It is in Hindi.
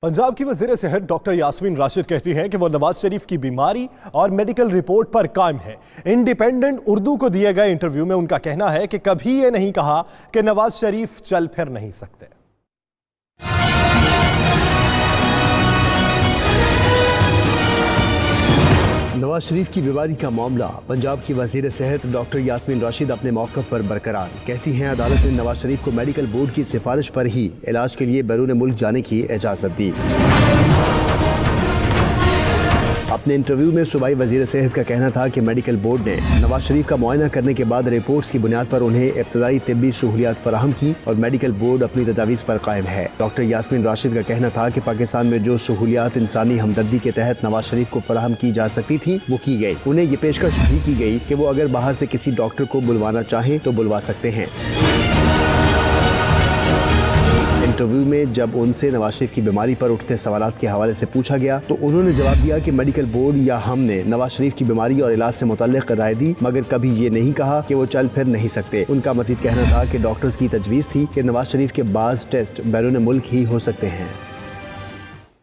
पंजाब की वज़ीर सेहत डॉक्टर यास्मीन राशिद कहती हैं कि वो नवाज शरीफ की बीमारी और मेडिकल रिपोर्ट पर कायम है। इंडिपेंडेंट उर्दू को दिए गए इंटरव्यू में उनका कहना है कि कभी ये नहीं कहा कि नवाज शरीफ चल फिर नहीं सकते। नवाज शरीफ की बीमारी का मामला, पंजाब की वज़ीर सेहत डॉक्टर यास्मीन राशिद अपने मौक़िफ़ पर बरकरार। कहती हैं अदालत ने नवाज शरीफ को मेडिकल बोर्ड की सिफारिश पर ही इलाज के लिए बैरून मुल्क जाने की इजाज़त दी। अपने इंटरव्यू में सूबाई वज़ीर सेहत का कहना था कि मेडिकल बोर्ड ने नवाज शरीफ का मुआयना करने के बाद रिपोर्ट्स की बुनियाद पर उन्हें इब्तदाई तिब्बी सहूलियात फराहम की और मेडिकल बोर्ड अपनी तजावीज़ पर कायम है। डॉक्टर यास्मीन राशिद का कहना था कि पाकिस्तान में जो सहूलियात इंसानी हमदर्दी के तहत नवाज शरीफ को फराहम की जा सकती थी वो की गई। उन्हें ये पेशकश भी की गई कि वो अगर बाहर से किसी डॉक्टर को बुलवाना चाहें तो बुलवा सकते हैं। इंटरव्यू में जब उनसे नवाज शरीफ की बीमारी पर उठते सवालात के हवाले से पूछा गया तो उन्होंने जवाब दिया कि मेडिकल बोर्ड या हमने नवाज शरीफ की बीमारी और इलाज से मुतल्लिक राय दी, मगर कभी ये नहीं कहा कि वो चल फिर नहीं सकते। उनका मजीद कहना था कि डॉक्टर्स की तजवीज़ थी कि नवाज शरीफ के बाज़ टेस्ट बैरून मुल्क ही हो सकते हैं।